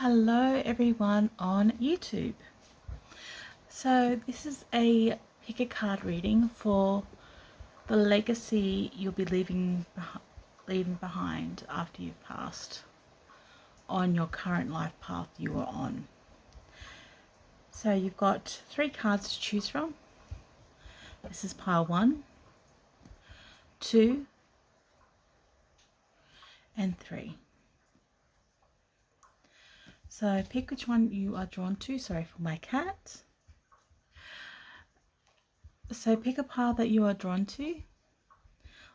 Hello everyone on YouTube. So this is a pick a card reading for the legacy you'll be leaving behind after you've passed on your current life path you are on. So you've got 3 cards to choose from. This is pile 1, 2 and 3. So pick which one you are drawn to. Sorry for my cat. So pick a pile that you are drawn to.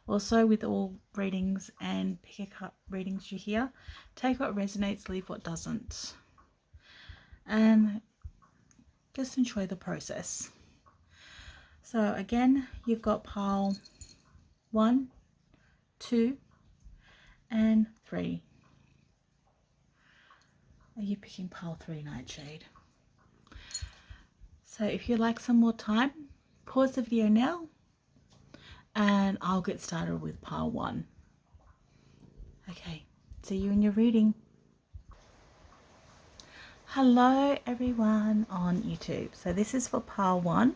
Also, with all readings and pick a card readings you hear, take what resonates, leave what doesn't. And just enjoy the process. So again, you've got pile 1, 2 and 3. Are you picking pile 3, Nightshade? So if you'd like some more time, pause the video now and I'll get started with pile 1. Okay, see you in your reading. Hello everyone on YouTube. So this is for pile 1,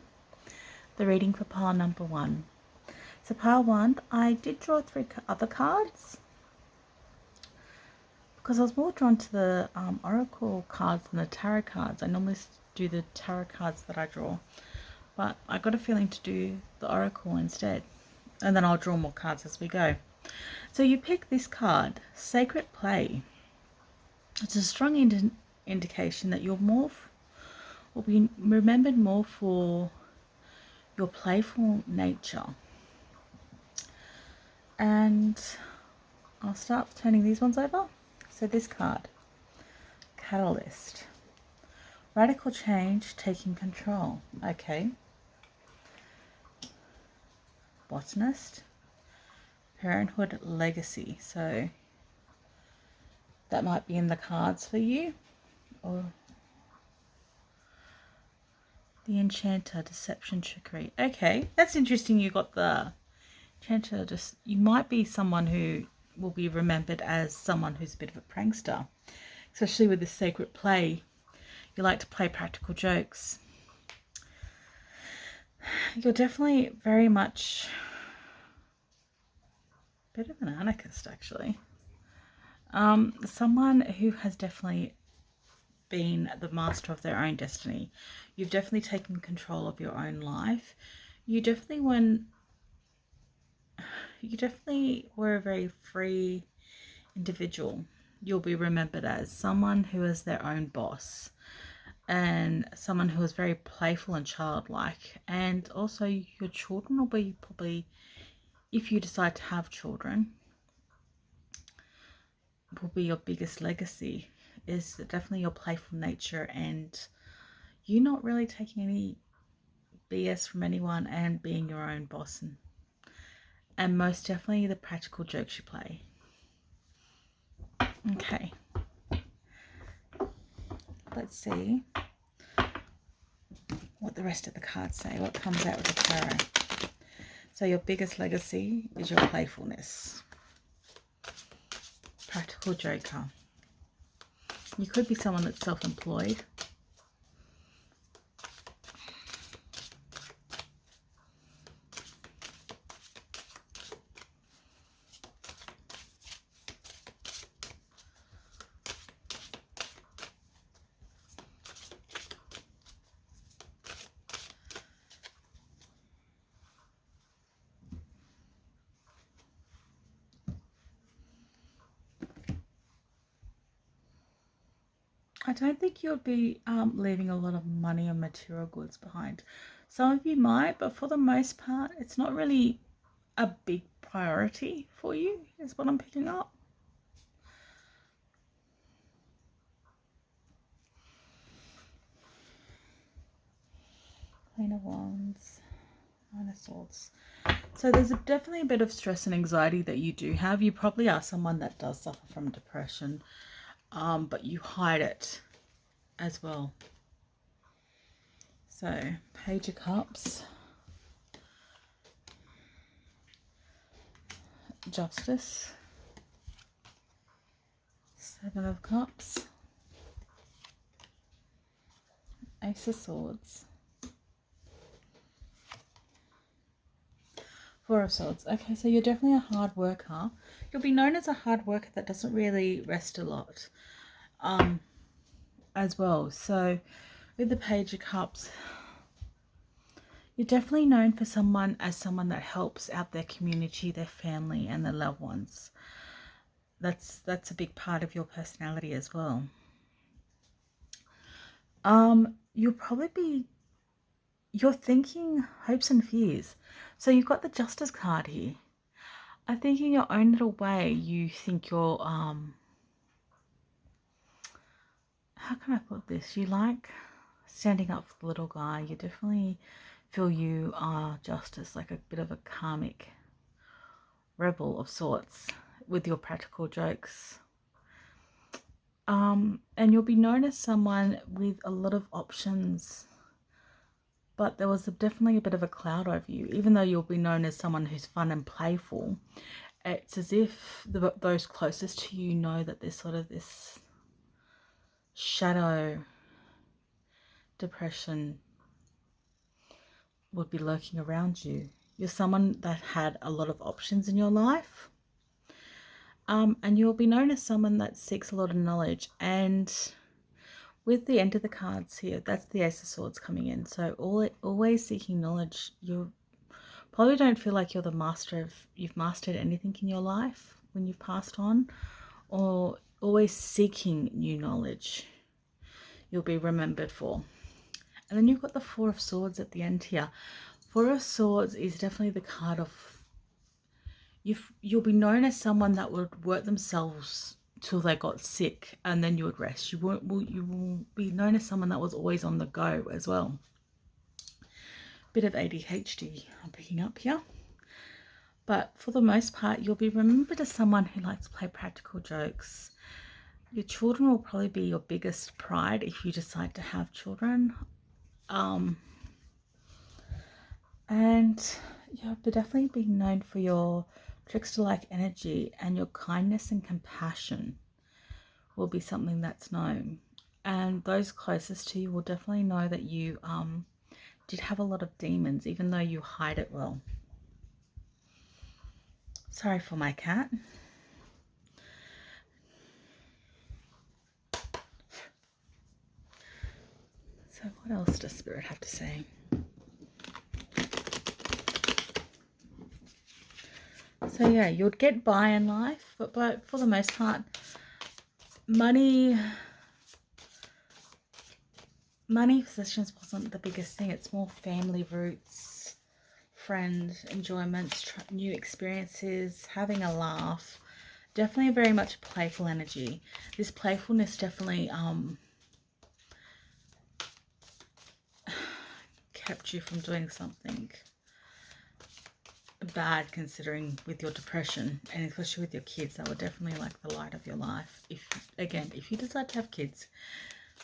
the reading for pile number 1. So pile 1, I did draw 3 other cards because I was more drawn to the oracle cards than the tarot cards. I normally do the tarot cards that I draw, but I got a feeling to do the oracle instead, and then I'll draw more cards as we go. So you pick this card, Sacred Play. It's a strong indication that you're will be remembered more for your playful nature. And I'll start turning these ones over. So this card, Catalyst, radical change, taking control. Okay. Botanist, parenthood, legacy. So that might be in the cards for you. Or the Enchanter, deception, trickery. Okay, that's interesting. You got the Enchanter. Just you might be someone who will be remembered as someone who's a bit of a prankster, especially with this Sacred Play. You like to play practical jokes. You're definitely very much a bit of an anarchist, actually. Someone who has definitely been the master of their own destiny. You've definitely taken control of your own life. You definitely were a very free individual. You'll be remembered as someone who is their own boss and someone who is very playful and childlike. And also your children will be probably, if you decide to have children, will be your biggest legacy, is definitely your playful nature and you not really taking any BS from anyone and being your own boss, and most definitely the practical jokes you play. Okay, let's see what the rest of the cards say, what comes out with the tarot. So your biggest legacy is your playfulness. Practical joker. You could be someone that's self-employed. I don't think you'll be leaving a lot of money and material goods behind. Some of you might, but for the most part, it's not really a big priority for you, is what I'm picking up. Queen of Wands, Nine of Swords. So there's definitely a bit of stress and anxiety that you do have. You probably are someone that does suffer from depression, but you hide it as well. So Page of Cups, Justice, Seven of Cups, Ace of Swords. Four of Swords. Okay, so you're definitely a hard worker. You'll be known as a hard worker that doesn't really rest a lot as well. So with the Page of Cups, you're definitely known for someone that helps out their community, their family and their loved ones. That's a big part of your personality as well. You're thinking hopes and fears. So you've got the Justice card here. I think in your own little way, you think you're, how can I put this? You like standing up for the little guy. You definitely feel you are Justice, like a bit of a karmic rebel of sorts with your practical jokes. And you'll be known as someone with a lot of options, but there was definitely a bit of a cloud over you. Even though you'll be known as someone who's fun and playful, it's as if those closest to you know that there's sort of this shadow depression would be lurking around you. You're someone that had a lot of options in your life. And you'll be known as someone that seeks a lot of knowledge. And with the end of the cards here, that's the Ace of Swords coming in. So always seeking knowledge. You probably don't feel like you're the master of, you've mastered anything in your life when you've passed on, or always seeking new knowledge you'll be remembered for. And then you've got the Four of Swords at the end here. Four of Swords is definitely the card of, you'll be known as someone that would work themselves till they got sick and then you would rest. You will be known as someone that was always on the go as well. Bit of ADHD I'm picking up here. But for the most part, you'll be remembered as someone who likes to play practical jokes. Your children will probably be your biggest pride if you decide to have children. And you'll definitely be known for your trickster-like energy, and your kindness and compassion will be something that's known. And those closest to you will definitely know that you did have a lot of demons, even though you hide it well. Sorry for my cat. So what else does Spirit have to say? So yeah, you'd get by in life, but for the most part, money, possessions wasn't the biggest thing. It's more family roots, friends, enjoyments, new experiences, having a laugh. Definitely very much playful energy. This playfulness definitely kept you from doing something bad, considering with your depression, and especially with your kids. That were definitely like the light of your life, if you decide to have kids.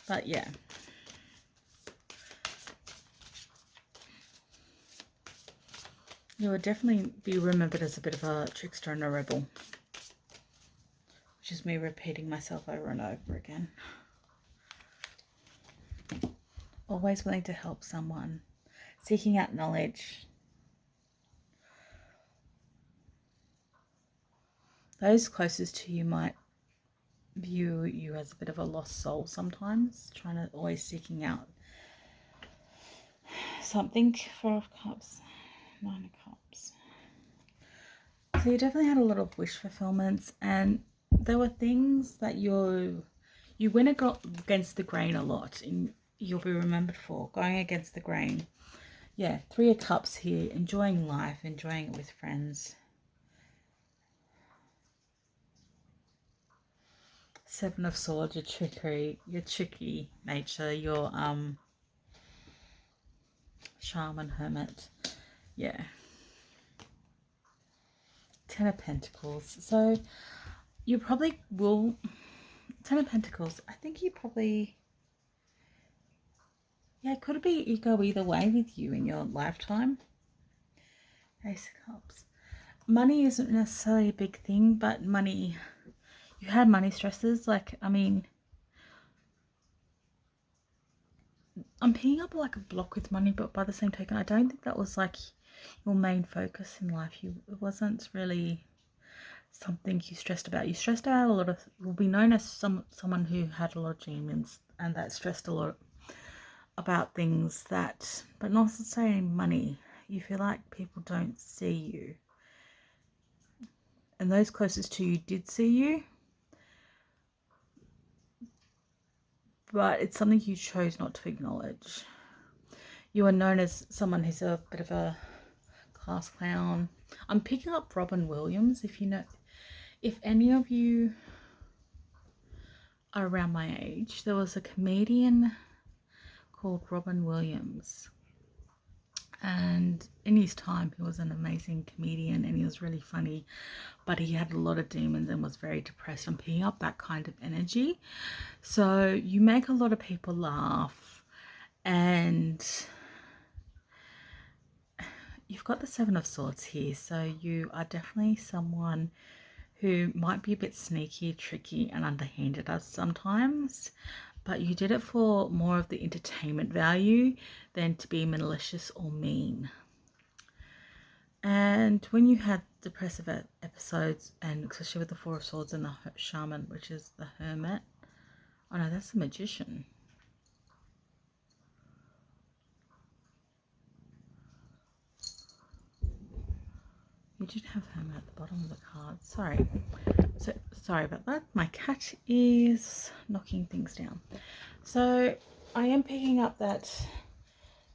But yeah, you would definitely be remembered as a bit of a trickster and a rebel, which is me repeating myself over and over again. Always willing to help someone, seeking out knowledge. Those closest to you might view you as a bit of a lost soul sometimes, trying to always seeking out something. Four of Cups, Nine of Cups. So you definitely had a lot of wish fulfillments, and there were things that you went against the grain a lot, and you'll be remembered for going against the grain. Yeah, Three of Cups here, enjoying life, enjoying it with friends. Seven of Swords, your tricky nature, your charm and hermit. Yeah. Ten of Pentacles. So you probably will, Ten of Pentacles, I think you probably, yeah, it could be you go either way with you in your lifetime. Ace of Cups. Money isn't necessarily a big thing, but money, you had money stresses. Like, I mean, I'm picking up like a block with money, but by the same token, I don't think that was like your main focus in life. It wasn't really something you stressed about. You stressed out a lot of, will be known as someone who had a lot of demons and that stressed a lot about things that, but not necessarily money. You feel like people don't see you. And those closest to you did see you. But it's something you chose not to acknowledge. You are known as someone who's a bit of a class clown. I'm picking up Robin Williams. If you know, if any of you are around my age, there was a comedian called Robin Williams. And in his time, he was an amazing comedian and he was really funny, but he had a lot of demons and was very depressed. I'm picking up that kind of energy. So you make a lot of people laugh, and you've got the Seven of Swords here. So you are definitely someone who might be a bit sneaky, tricky, and underhanded us sometimes, but you did it for more of the entertainment value than to be malicious or mean. And when you had depressive episodes, and especially with the Four of Swords and the Shaman, which is the Hermit. Oh no, that's the Magician. You did have Hermit at the bottom of the card. Sorry. So sorry about that. My cat is knocking things down. So I am picking up that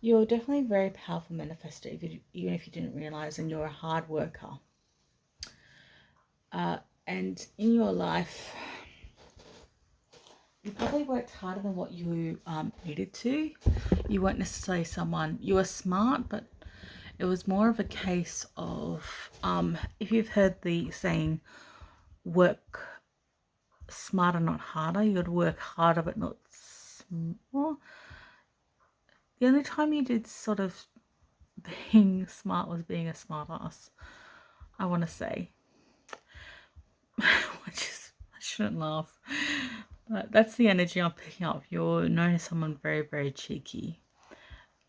you're definitely a very powerful manifestor, even if you didn't realize, and you're a hard worker. And in your life, you probably worked harder than what you needed to. You weren't necessarily someone, you were smart, but it was more of a case of, if you've heard the saying, work smarter, not harder, you got to work harder, but not small. The only time you did sort of being smart was being a smart ass, I want to say. Which is, I shouldn't laugh. But that's the energy I'm picking up. You're known as someone very, very cheeky.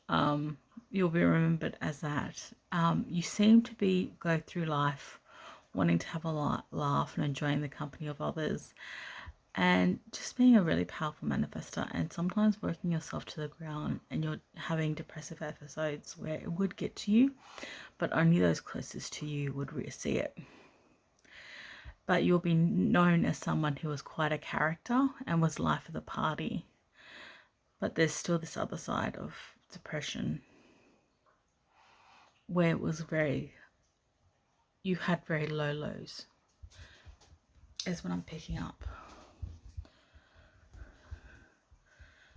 You'll be remembered as that. You seem to go through life wanting to have a laugh and enjoying the company of others, and just being a really powerful manifestor, and sometimes working yourself to the ground, and you're having depressive episodes where it would get to you, but only those closest to you would see it. But you'll be known as someone who was quite a character and was life of the party. But there's still this other side of depression where it was you had very low lows, is what I'm picking up.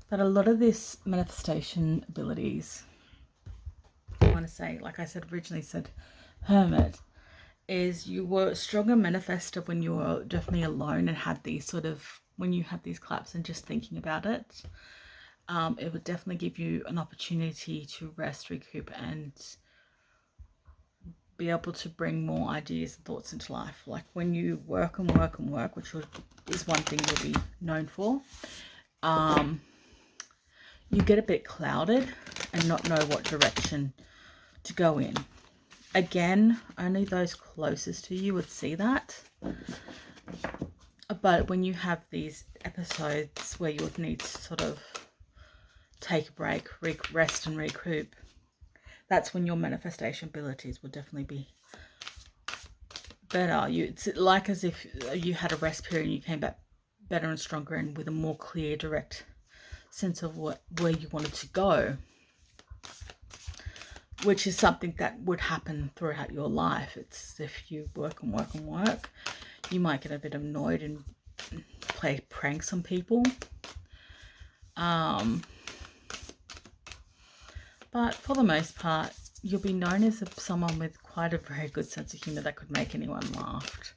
But a lot of this manifestation abilities, I want to say, like I said, originally said Hermit, is you were a stronger manifestor when you were definitely alone and had these sort of, when you had these collapses and just thinking about it, it would definitely give you an opportunity to rest, recoup, and be able to bring more ideas and thoughts into life. Like when you work and work and work, which is one thing you'll be known for, you get a bit clouded and not know what direction to go in. Again, only those closest to you would see that. But when you have these episodes where you would need to sort of take a break, rest and recoup, that's when your manifestation abilities will definitely be better. It's like as if you had a rest period and you came back better and stronger and with a more clear, direct sense of where you wanted to go, which is something that would happen throughout your life. It's if you work and work and work, you might get a bit annoyed and play pranks on people. But for the most part, you'll be known as someone with quite a very good sense of humor that could make anyone laugh.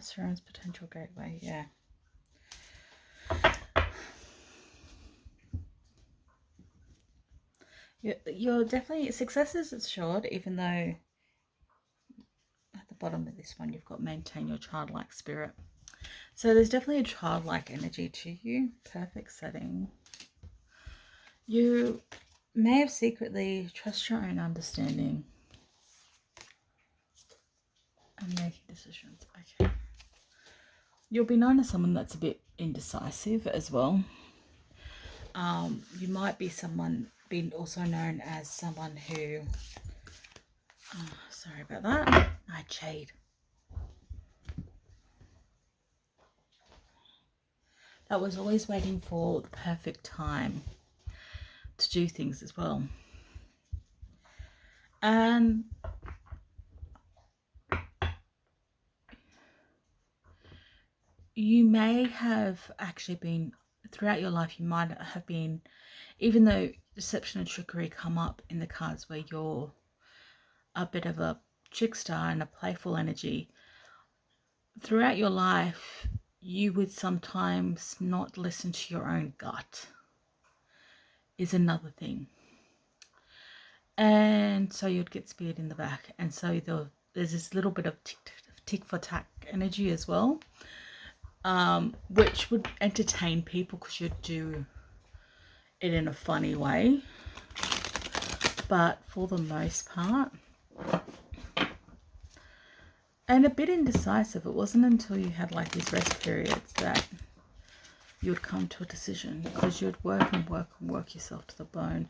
Surrounds potential gateway, yeah. You're definitely, success is assured, even though at the bottom of this one you've got maintain your childlike spirit. So there's definitely a childlike energy to you. Perfect setting. You may have secretly trust your own understanding and making decisions. Okay. You'll be known as someone that's a bit indecisive as well. You might be being also known as someone who, sorry about that, I jade. That was always waiting for the perfect time to do things as well. And you may have actually been, throughout your life, you might have been, even though deception and trickery come up in the cards where you're a bit of a trickster and a playful energy, throughout your life, you would sometimes not listen to your own gut, is another thing. And so you'd get speared in the back. And so there's this little bit of tick for tack energy as well, which would entertain people because you'd do it in a funny way. But for the most part, and a bit indecisive, it wasn't until you had like these rest periods that you would come to a decision, because you'd work and work and work yourself to the bone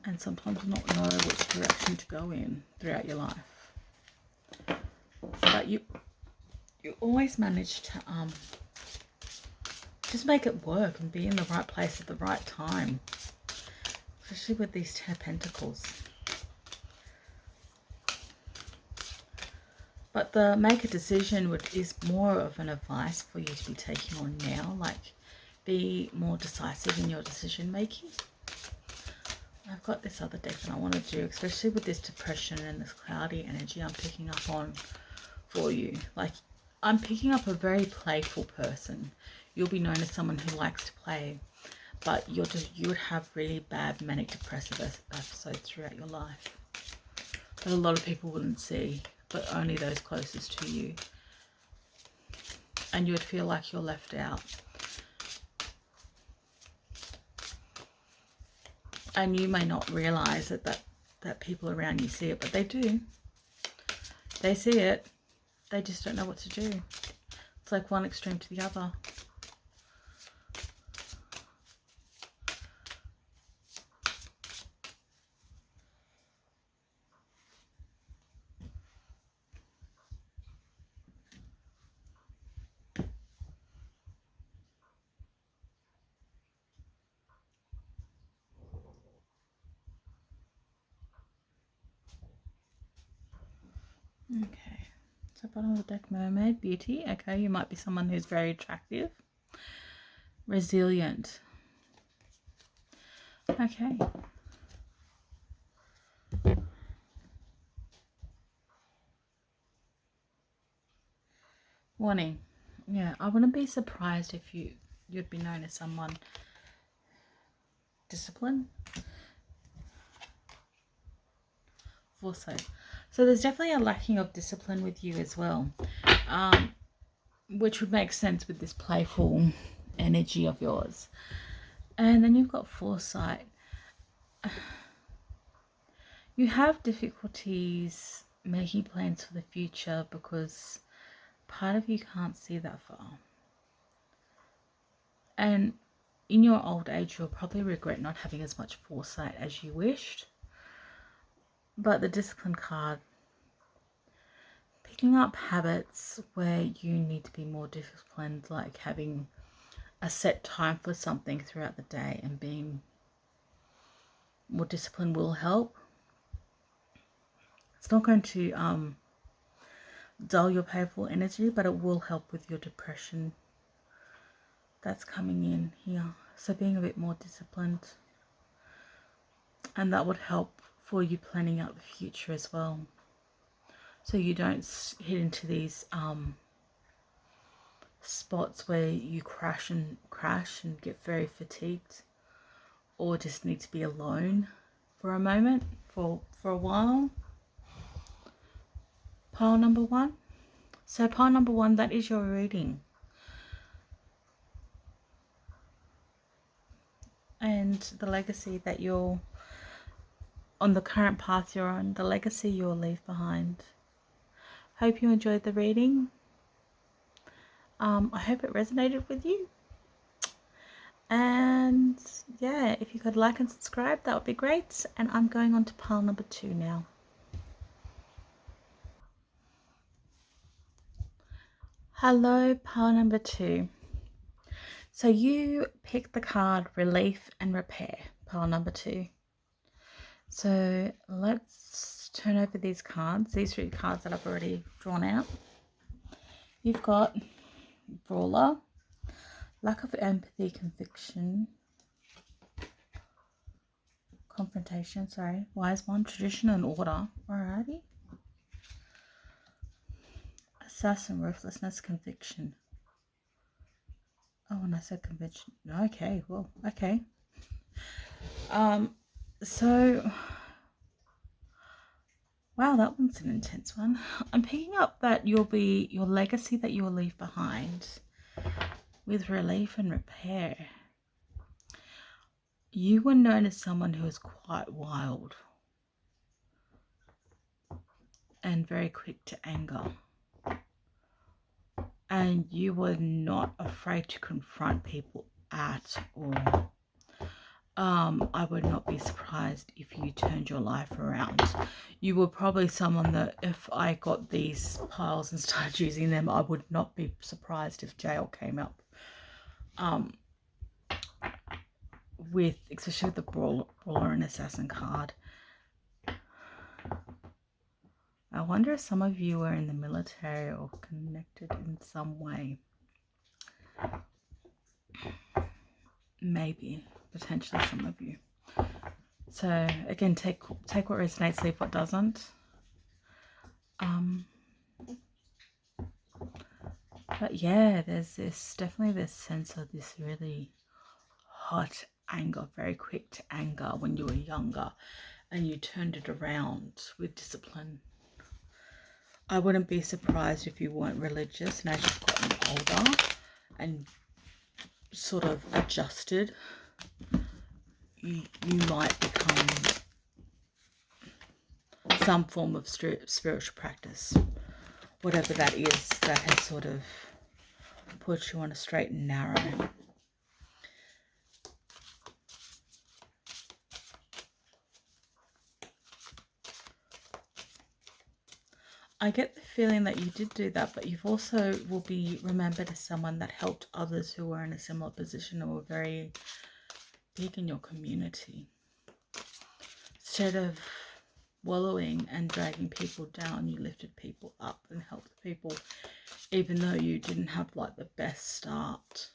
and sometimes not know which direction to go in throughout your life. But you always manage to just make it work and be in the right place at the right time, especially with these 10 of Pentacles. But the make a decision is more of an advice for you to be taking on now. Like, be more decisive in your decision making. I've got this other deck that I want to do, especially with this depression and this cloudy energy I'm picking up on for you. Like, I'm picking up a very playful person. You'll be known as someone who likes to play, but you would have really bad manic depressive episodes throughout your life that a lot of people wouldn't see, but only those closest to you. And you would feel like you're left out. And you may not realize that people around you see it, but they do. They see it. They just don't know what to do. It's like one extreme to the other. Okay, so bottom of the deck, Mermaid, Beauty. Okay, you might be someone who's very attractive, resilient. Okay. Warning. Yeah, I wouldn't be surprised if you'd be known as someone disciplined. Also, so there's definitely a lacking of discipline with you as well, which would make sense with this playful energy of yours. And then you've got foresight. You have difficulties making plans for the future because part of you can't see that far. And in your old age, you'll probably regret not having as much foresight as you wished. But the discipline card, picking up habits where you need to be more disciplined, like having a set time for something throughout the day and being more disciplined will help. It's not going to dull your playful energy, but it will help with your depression that's coming in here. So being a bit more disciplined, and that would help for you planning out the future as well, so you don't hit into these spots where you crash and get very fatigued, or just need to be alone for a moment, for a while. Pile number one. So pile number one, that is your reading. And the legacy that you're on, the current path you're on, the legacy you'll leave behind. Hope you enjoyed the reading. I hope it resonated with you. And yeah, if you could like and subscribe, that would be great. And I'm going on to pile number two now. Hello, pile number two. So you picked the card Relief and Repair, pile number two. So let's turn over these cards, these three cards that I've already drawn out. You've got Brawler, Lack of Empathy, Conviction, Confrontation, Wise One, Tradition and Order. Alrighty. Assassin, Ruthlessness, Conviction. Oh, and I said conviction. Okay, well, okay. So, wow, that one's an intense one. I'm picking up that your legacy that you'll leave behind with Relief and Repair. You were known as someone who was quite wild and very quick to anger. And you were not afraid to confront people at all. I would not be surprised if you turned your life around. You were probably someone that if I got these piles and started using them, I would not be surprised if jail came up. Especially with the Brawler and Assassin card. I wonder if some of you were in the military or connected in some way. Maybe, potentially some of you. So again, take what resonates, leave what doesn't. But yeah, there's definitely this sense of this really hot anger, very quick to anger when you were younger, and you turned it around with discipline. I wouldn't be surprised if you weren't religious, and as you've gotten older and sort of adjusted, you might become some form of spiritual practice, whatever that is, that has sort of put you on a straight and narrow. I get the feeling that you did do that, but you've also will be remembered as someone that helped others who were in a similar position and were very big in your community. Instead of wallowing and dragging people down, you lifted people up and helped people, even though you didn't have like the best start.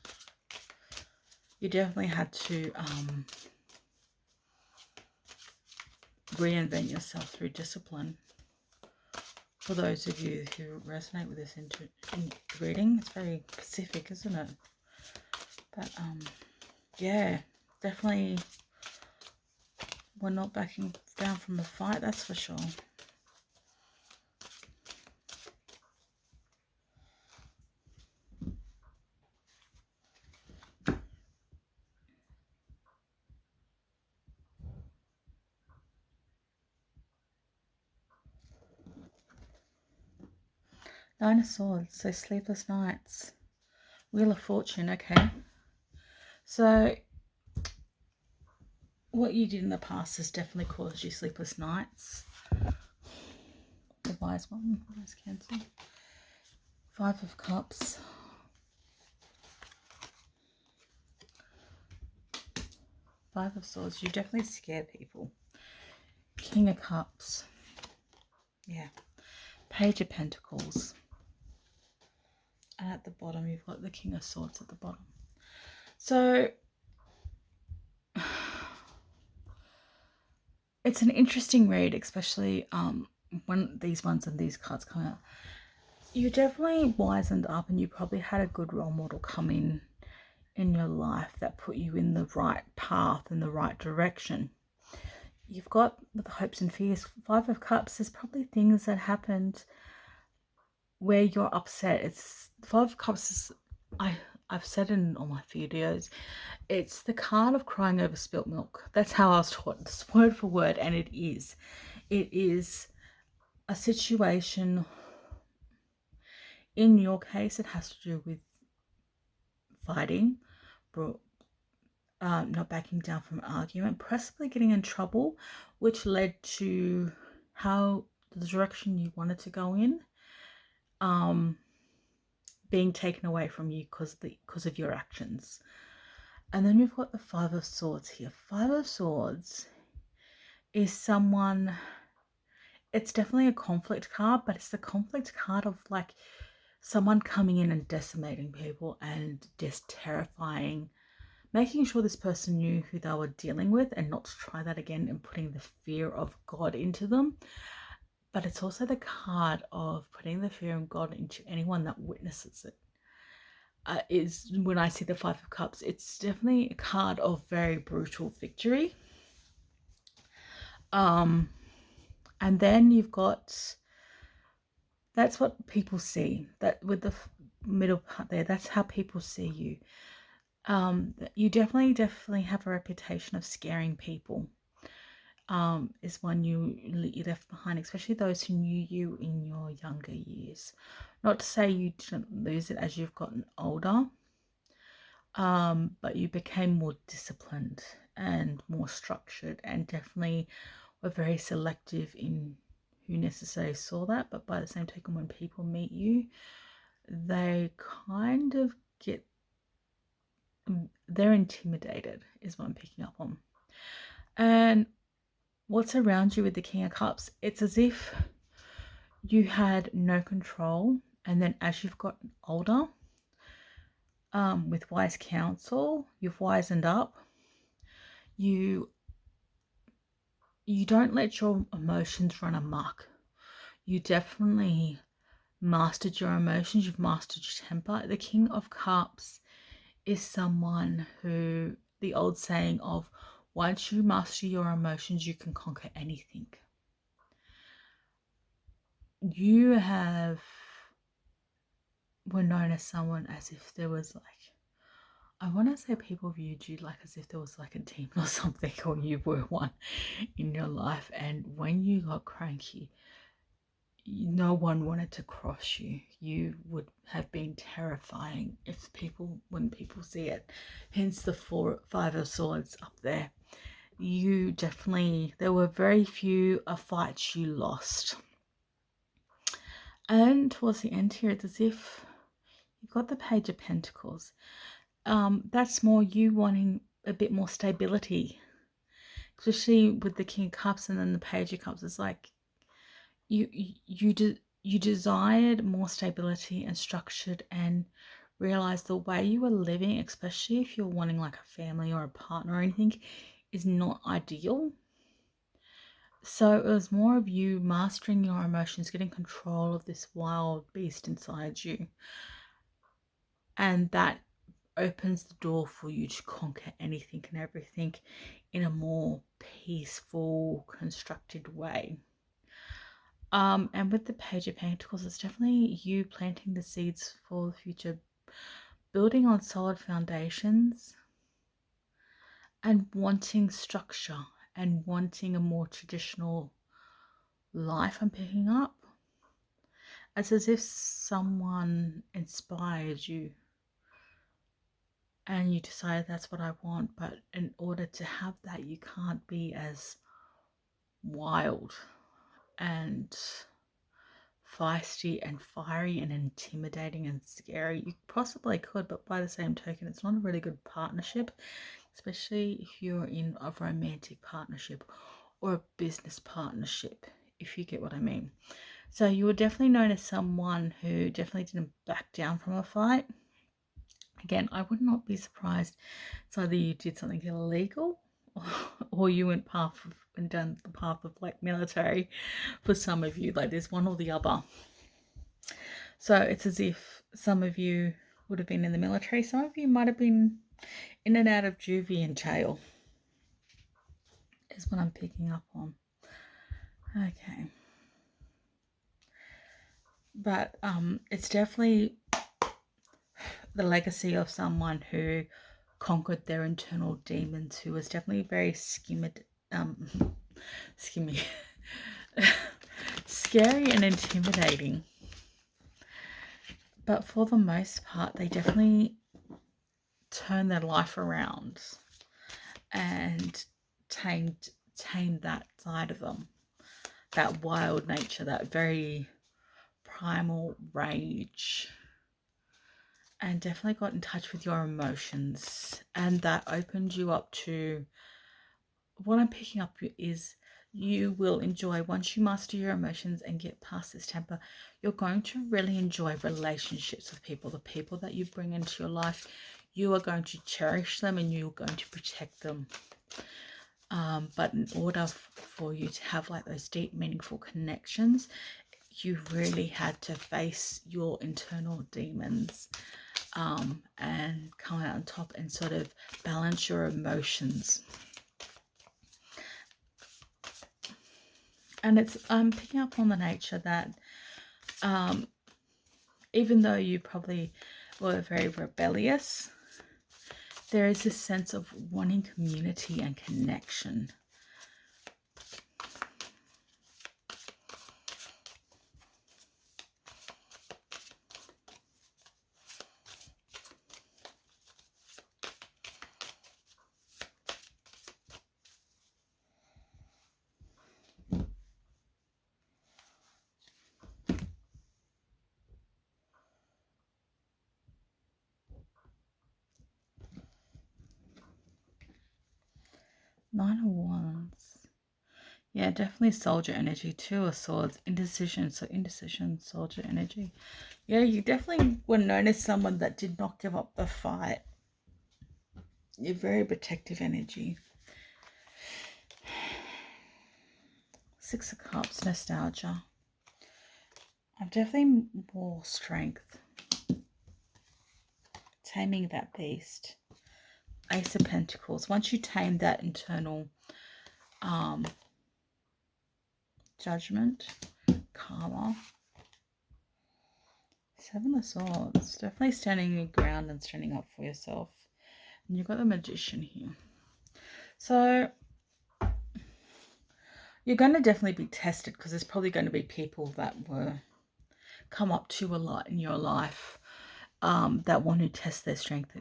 You definitely had to reinvent yourself through discipline. For those of you who resonate with this in reading, it's very specific, isn't it? But yeah, definitely we're not backing down from the fight, that's for sure. Nine of Swords, so sleepless nights. Wheel of Fortune, okay. So what you did in the past has definitely caused you sleepless nights. The Wise One, Wise Cancer. Five of Cups. Five of Swords, you definitely scare people. King of Cups. Yeah. Page of Pentacles. And at the bottom, you've got the King of Swords at the bottom. So it's an interesting read, especially when these ones and these cards come out. You definitely wisened up, and you probably had a good role model come in your life that put you in the right path, in the right direction. You've got with the hopes and fears, Five of Cups, there's probably things that happened where you're upset. It's Five of Cups is, I've said in all my videos, it's the card of crying over spilt milk. That's how I was taught. It's word for word, and it is. It is a situation. In your case, it has to do with fighting, not backing down from an argument, possibly getting in trouble, which led to how the direction you wanted to go in being taken away from you because of your actions. And then you've got the Five of Swords here. Five of Swords is someone, it's definitely a conflict card, but it's the conflict card of like someone coming in and decimating people and just terrifying, making sure this person knew who they were dealing with and not to try that again, and putting the fear of God into them. But it's also the card of putting the fear of God into anyone that witnesses it. Is when I see the Five of Cups, it's definitely a card of very brutal victory. And then you've got, that's what people see, that with the middle part there, that's how people see you. You definitely have a reputation of scaring people. Is one you left behind, especially those who knew you in your younger years. Not to say you didn't lose it as you've gotten older, but you became more disciplined and more structured, and definitely were very selective in who necessarily saw that. But by the same token, when people meet you, they kind of get, they're intimidated, is what I'm picking up on. And what's around you with the King of Cups, it's as if you had no control, and then as you've gotten older, with wise counsel, you've wisened up. You don't let your emotions run amok. You definitely mastered your emotions. You've mastered your temper. The King of Cups is someone who, the old saying of, once you master your emotions, you can conquer anything. You were known as someone as if there was like, I want to say people viewed you like as if there was like a demon or something, or you were one in your life. And when you got cranky, no one wanted to cross you. You would have been terrifying when people see it. Hence the Five of Swords up there. There were very few fights you lost. And towards the end here, it's as if you've got the Page of Pentacles. That's more you wanting a bit more stability, especially with the King of Cups and then the Page of Cups. It's like you desired more stability and structured, and realized the way you were living, especially if you're wanting like a family or a partner or anything, is not ideal. So it was more of you mastering your emotions, getting control of this wild beast inside you, and that opens the door for you to conquer anything and everything in a more peaceful, constructed way. And with the Page of Pentacles, it's definitely you planting the seeds for the future, building on solid foundations, and wanting structure and wanting a more traditional life. I'm picking up. It's as if someone inspired you and you decided that's what I want, but in order to have that, you can't be as wild and feisty and fiery and intimidating and scary. You possibly could, but by the same token, it's not a really good partnership, especially if you're in a romantic partnership or a business partnership, if you get what I mean. So you were definitely known as someone who definitely didn't back down from a fight. Again, I would not be surprised. It's either you did something illegal or you went down the path of like military for some of you. Like there's one or the other. So it's as if some of you would have been in the military. Some of you might have been in and out of juvie and jail, is what I'm picking up on. Okay. But it's definitely the legacy of someone who conquered their internal demons, who was definitely very scary and intimidating. But for the most part, they definitely turned their life around and tamed that side of them, that wild nature, that very primal rage, and definitely got in touch with your emotions, and that opened you up to what I'm picking up is you will enjoy, once you master your emotions and get past this temper, you're going to really enjoy relationships with people. The people that you bring into your life, you are going to cherish them and you're going to protect them. But in order for you to have like those deep, meaningful connections, you really had to face your internal demons and come out on top and sort of balance your emotions. And it's picking up on the nature that even though you probably were very rebellious, there is this sense of wanting community and connection. Nine of Wands. Yeah, definitely soldier energy. Two of Swords. Indecision. So indecision, soldier energy. Yeah, you definitely were known as someone that did not give up the fight. You're very protective energy. Six of Cups. Nostalgia. I'm definitely more strength. Taming that beast. Ace of Pentacles. Once you tame that internal judgment, karma. Seven of Swords. Definitely standing your ground and standing up for yourself. And you've got the Magician here. So you're going to definitely be tested, because there's probably going to be people that were come up to a lot in your life that want to test their strength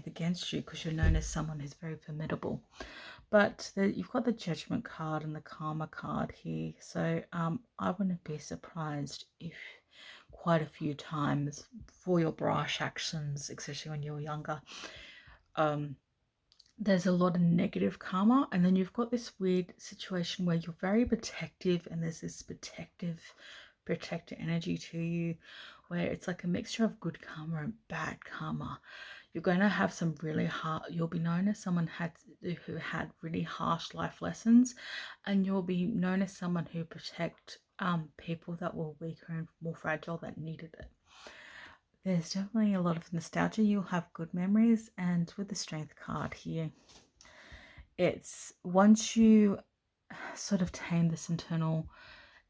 against you, because you're known as someone who's very formidable. But you've got the Judgment card and the Karma card here. So I wouldn't be surprised if quite a few times for your brash actions, especially when you were younger, there's a lot of negative karma. And then you've got this weird situation where you're very protective, and there's this protector energy to you, where it's like a mixture of good karma and bad karma. You're going to have some really hard, you'll be known as someone who had really harsh life lessons, and you'll be known as someone who protect people that were weaker and more fragile that needed it. There's definitely a lot of nostalgia. You'll have good memories. And with the Strength card here, it's once you sort of tame this internal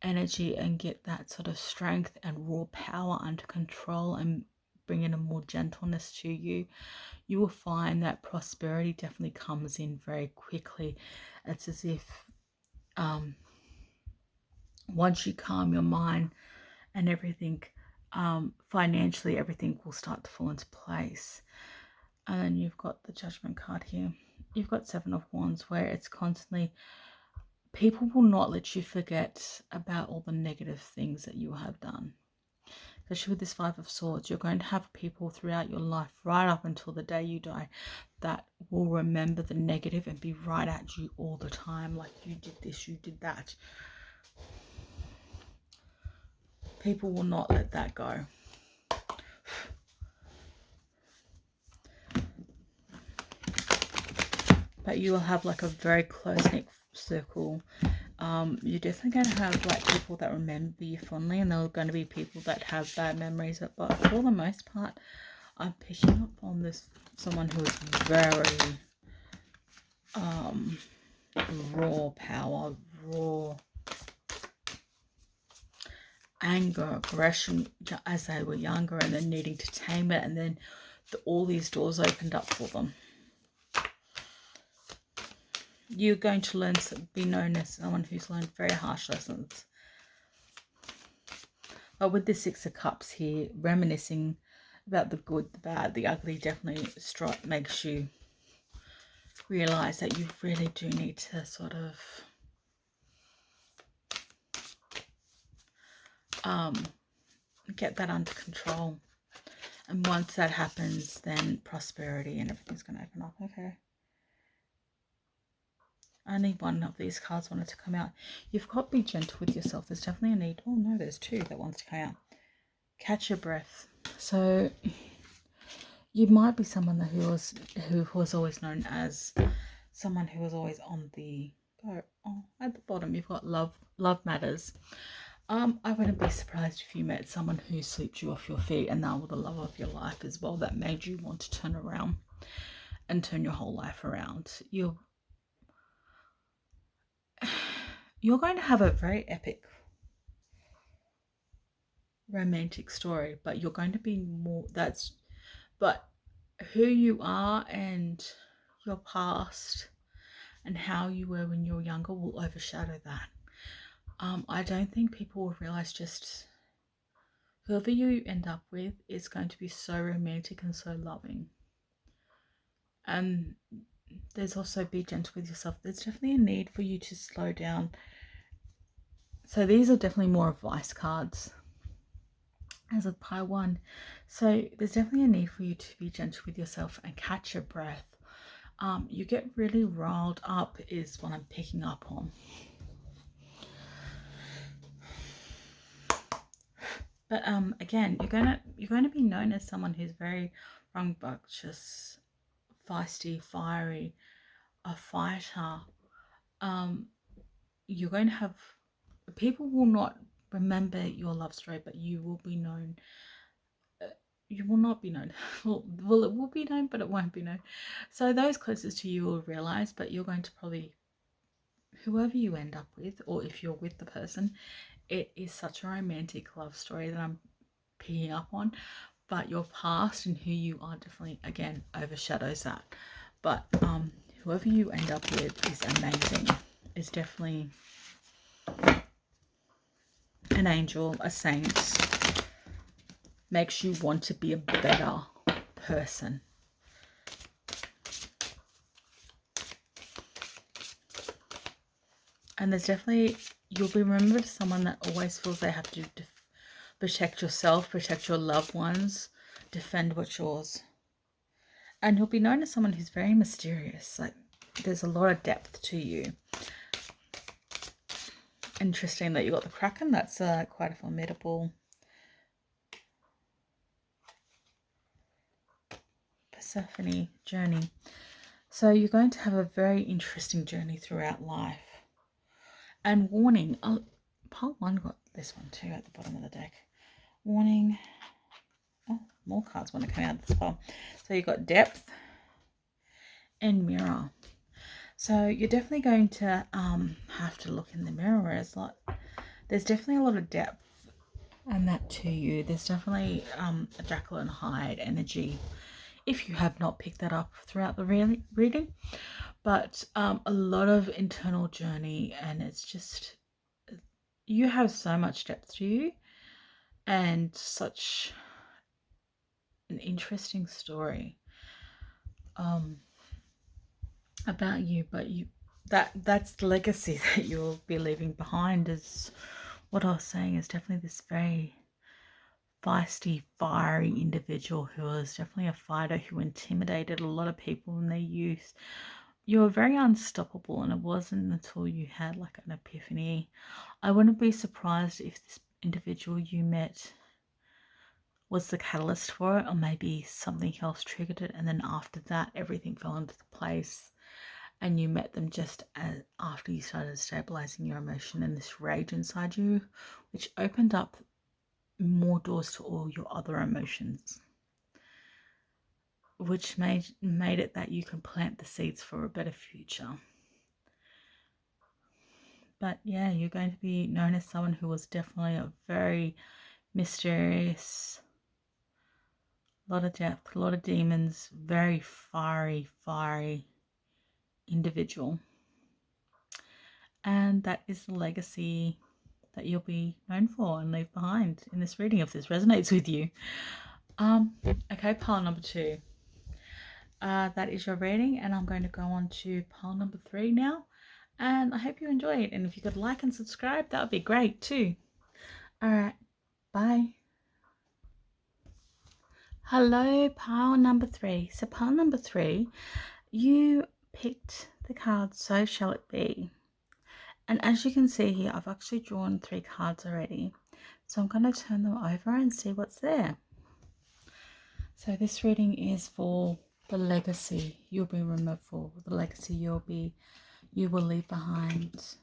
energy and get that sort of strength and raw power under control and bring in a more gentleness to you, you will find that prosperity definitely comes in very quickly. It's as if once you calm your mind and everything, financially everything will start to fall into place. And then you've got the Judgment card here. You've got Seven of Wands, where it's constantly, people will not let you forget about all the negative things that you have done. Especially with this Five of Swords, you're going to have people throughout your life, right up until the day you die, that will remember the negative and be right at you all the time. Like, you did this, you did that. People will not let that go. But you will have like a very close-knit circle You're definitely going to have like people that remember you fondly, and there are going to be people that have bad memories. But for the most part, I'm picking up on this someone who is very raw power, raw anger, aggression as they were younger, and then needing to tame it, and then all these doors opened up for them. You're going to be known as someone who's learned very harsh lessons. But with the Six of Cups here, reminiscing about the good, the bad, the ugly, definitely makes you realize that you really do need to sort of get that under control. And once that happens, then prosperity and everything's going to open up. Okay. Only one of these cards wanted to come out. You've got to be gentle with yourself. There's definitely a need. Oh no, there's two that wants to come out. Catch your breath. So you might be someone who was always known as someone who was always on the go. Oh, at the bottom you've got love matters. I wouldn't be surprised if you met someone who swept you off your feet, and that was the love of your life as well, that made you want to turn around and turn your whole life around. You're going to have a very epic romantic story, but you're going to be more but who you are and your past and how you were when you were younger will overshadow that. I don't think people will realize just whoever you end up with is going to be so romantic and so loving. And there's also be gentle with yourself. There's definitely a need for you to slow down. So these are definitely more advice cards as a pie one. So there's definitely a need for you to be gentle with yourself and catch your breath. You get really riled up is what I'm picking up on. But again, you're going to be known as someone who's very rambunctious, feisty, fiery, a fighter. You're going to have people will not remember your love story, but you will be known. You will not be known. Well, it will be known, but it won't be known. So those closest to you will realize, but you're going to probably, whoever you end up with, or if you're with the person, it is such a romantic love story that I'm picking up on. But your past and who you are definitely, again, overshadows that. But whoever you end up with is amazing. It's definitely an angel, a saint. Makes you want to be a better person. And there's definitely, you'll be remembered as someone that always feels they have to protect yourself, protect your loved ones, defend what's yours. And you'll be known as someone who's very mysterious. Like, there's a lot of depth to you. Interesting that you got the Kraken. That's quite a formidable Persephone journey. So you're going to have a very interesting journey throughout life. And warning, pile one got this one too at the bottom of the deck. Warning. Oh, more cards want to come out of this pile. So you've got depth and mirror. So you're definitely going to have to look in the mirror. There's definitely a lot of depth and that to you. There's definitely a Jekyll and Hyde energy, if you have not picked that up throughout the reading. But a lot of internal journey, and it's just, you have so much depth to you and such an interesting story about you. But that's the legacy that you'll be leaving behind, is what I was saying, is definitely this very feisty, fiery individual who was definitely a fighter, who intimidated a lot of people in their youth. You were very unstoppable, and it wasn't until you had like an epiphany. I wouldn't be surprised if this individual you met was the catalyst for it, or maybe something else triggered it, and then after that everything fell into place and you met them just after you started stabilizing your emotion and this rage inside you, which opened up more doors to all your other emotions, which made it that you can plant the seeds for a better future. But yeah, you're going to be known as someone who was definitely a very mysterious, a lot of depth, a lot of demons, very fiery individual. And that is the legacy that you'll be known for and leave behind in this reading, if this resonates with you. Okay, pile number 2. That is your reading, and I'm going to go on to pile number 3 now. And I hope you enjoy it. And if you could like and subscribe, that would be great too. Alright, bye. Hello, pile number 3. So pile number 3, you picked the card So Shall It Be. And as you can see here, I've actually drawn 3 cards already. So I'm going to turn them over and see what's there. So this reading is for the legacy you'll be remembered for, the legacy you will leave behind.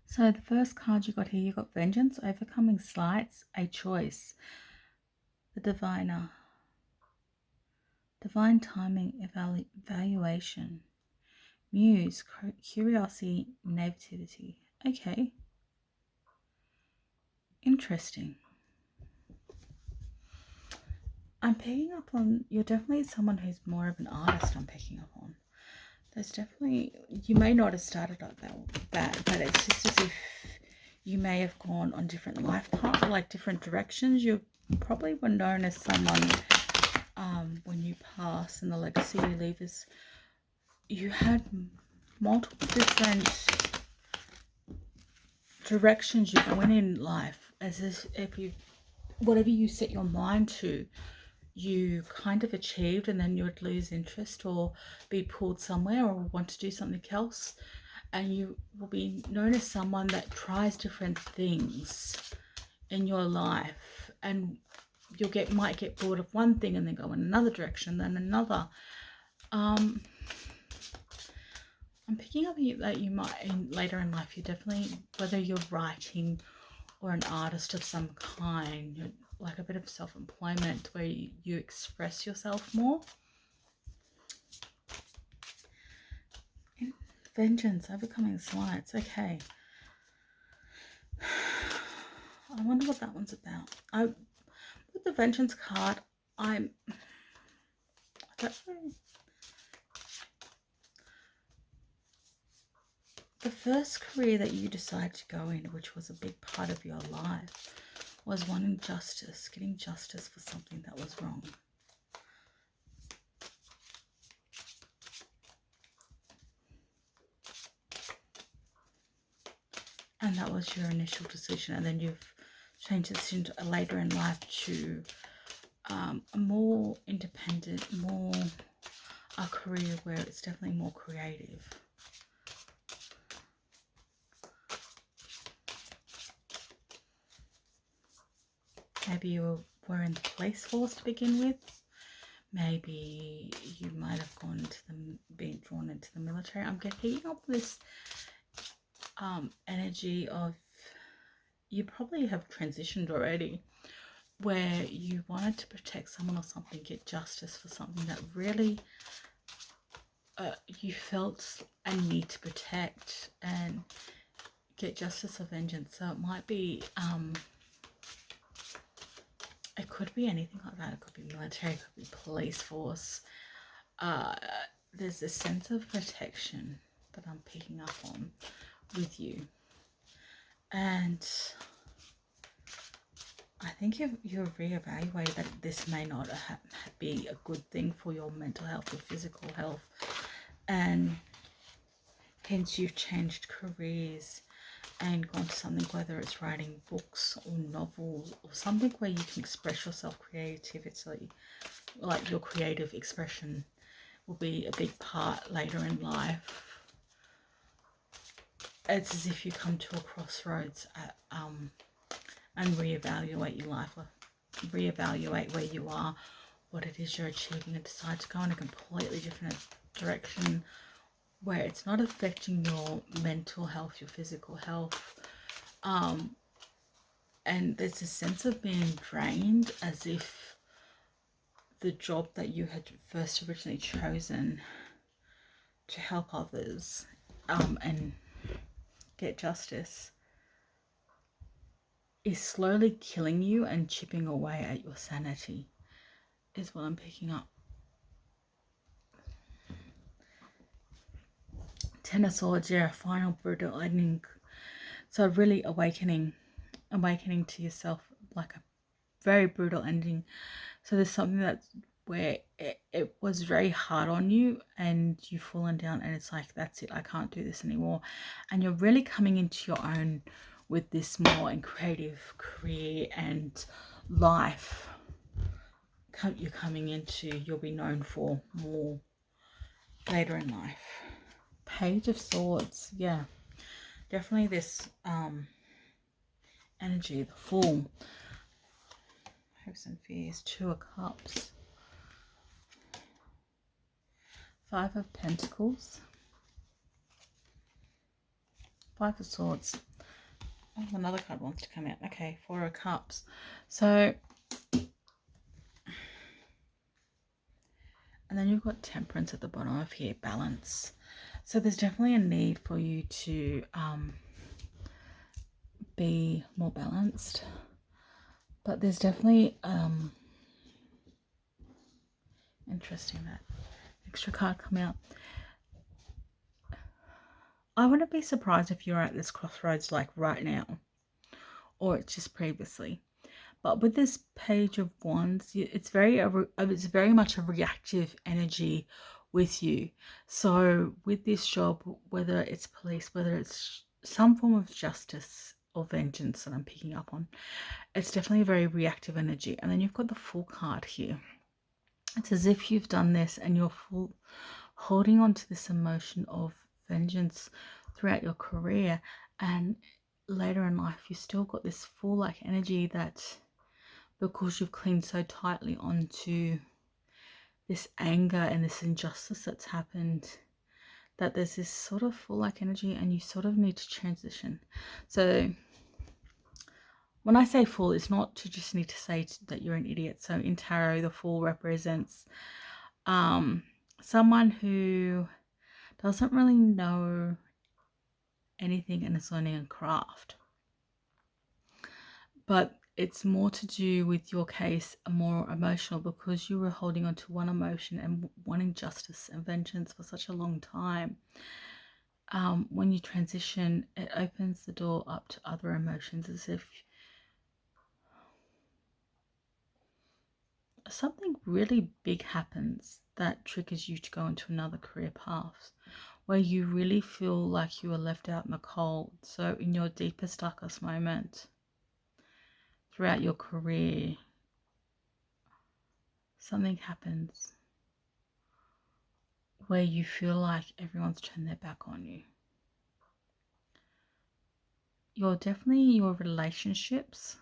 So the first card you got here, you got Vengeance, Overcoming Slights, a Choice, the Diviner, Divine Timing, Evaluation, Muse, Curiosity, Naivety. Okay. Interesting. I'm picking up on, you're definitely someone who's more of an artist. I'm picking up on. There's definitely, you may not have started like that, but it's just as if you may have gone on different life paths, like different directions. You probably were known as someone, when you pass, and the legacy you leave is, you had multiple different directions you went in life, as if you, whatever you set your mind to, you kind of achieved, and then you would lose interest or be pulled somewhere or want to do something else, and you will be known as someone that tries different things in your life, and you might get bored of one thing and then go in another direction, then another. I'm picking up that you might, later in life, you definitely, whether you're writing or an artist of some kind, you're like a bit of self-employment where you express yourself more. Vengeance, Overcoming Slights. Okay. I wonder what that one's about. With the Vengeance card, I don't know. The first career that you decided to go in, which was a big part of your life, was wanting justice, getting justice for something that was wrong. And that was your initial decision, and then you've changed the decision later in life to a more independent, a career where it's definitely more creative. Maybe you were in the police force to begin with. Maybe you might have been drawn into the military. I'm picking up this energy of, you probably have transitioned already, where you wanted to protect someone or something, get justice for something that really you felt a need to protect and get justice or vengeance. So it might be, it could be anything like that. It could be military, it could be police force. There's a sense of protection that I'm picking up on with you. And I think you've reevaluated that this may not be a good thing for your mental health or physical health. And hence you've changed careers and gone to something, whether it's writing books or novels or something where you can express yourself creatively, like your creative expression will be a big part later in life. It's as if you come to a crossroads and reevaluate your life, reevaluate where you are, what it is you're achieving and decide to go in a completely different direction where it's not affecting your mental health, your physical health. And there's a sense of being drained, as if the job that you had first originally chosen to help others and get justice is slowly killing you and chipping away at your sanity, is what I'm picking up. Ten of Swords, yeah, final brutal ending. So really awakening to yourself, like a very brutal ending. So there's something that's where it was very hard on you and you've fallen down and it's like, that's it, I can't do this anymore. And you're really coming into your own with this more and creative career and life you're coming into, you'll be known for more later in life. Page of Swords, yeah, definitely this energy, the Fool, hopes and fears. Two of Cups, Five of Pentacles, Five of Swords. Oh, another card wants to come out. Okay, Four of Cups. So, and then you've got Temperance at the bottom of here, Balance. So there's definitely a need for you to be more balanced. But there's definitely interesting that extra card come out. I wouldn't be surprised if you're at this crossroads like right now, or it's just previously. But with this Page of Wands, it's very much a reactive energy with you. So with this job, whether it's police, whether it's some form of justice or vengeance that I'm picking up on, it's definitely a very reactive energy. And then you've got the Fool card here. It's as if you've done this and you're holding on to this emotion of vengeance throughout your career, and later in life you still got this Fool-like energy that, because you've clinged so tightly onto this anger and this injustice that's happened, that there's this sort of Fool-like energy and you sort of need to transition. So when I say Fool, it's not to just need to say that you're an idiot. So in tarot, the Fool represents someone who doesn't really know anything and is learning a craft. But it's more to do with your case, more emotional, because you were holding on to one emotion and wanting justice and vengeance for such a long time. When you transition, it opens the door up to other emotions, as if something really big happens that triggers you to go into another career path where you really feel like you were left out in the cold. So in your deepest, darkest moment throughout your career, something happens where you feel like everyone's turned their back on you. Your relationships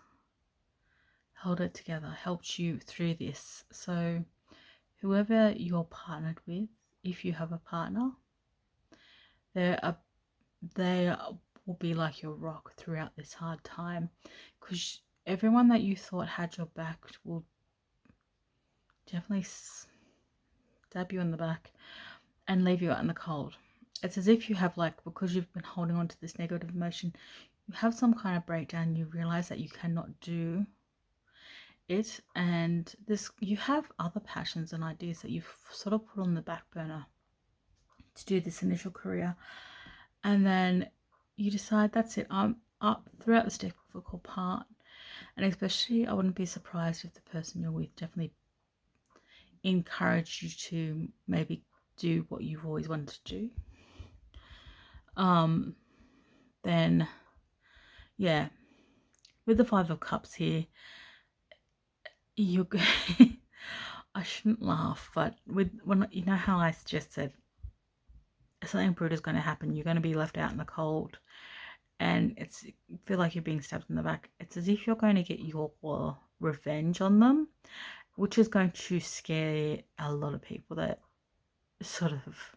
held it together, helped you through this. So whoever you're partnered with, if you have a partner, they will be like your rock throughout this hard time, because everyone that you thought had your back will definitely stab you in the back and leave you out in the cold. It's as if you have, like, because you've been holding on to this negative emotion, you have some kind of breakdown, you realize that you cannot do it, and you have other passions and ideas that you've sort of put on the back burner to do this initial career, and then you decide, that's it, I'm up throughout this difficult part. And especially, I wouldn't be surprised if the person you're with definitely encouraged you to maybe do what you've always wanted to do. Then yeah, with the Five of Cups here, you I shouldn't laugh, but when you know how I just said something brutal is going to happen, you're going to be left out in the cold, and feel like you're being stabbed in the back. It's as if you're going to get your revenge on them, which is going to scare a lot of people that sort of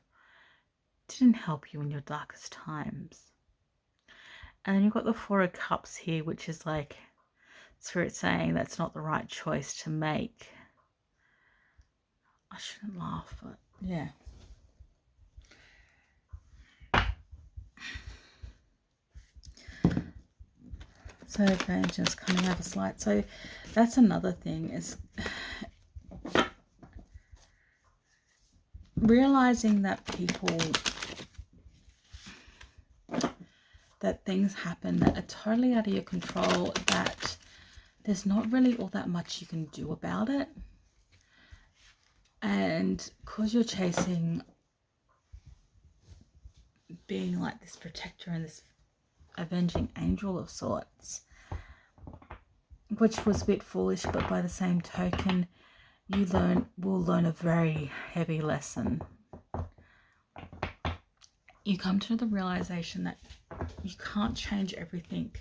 didn't help you in your darkest times. And then you've got the Four of Cups here, which is like Spirit saying that's not the right choice to make. I shouldn't laugh, but yeah. So Vengeance coming over slight. So that's another thing, is realizing that that things happen that are totally out of your control, that there's not really all that much you can do about it. And because you're chasing being like this protector and this avenging angel of sorts, which was a bit foolish, but by the same token, you will learn a very heavy lesson. You come to the realization that you can't change everything,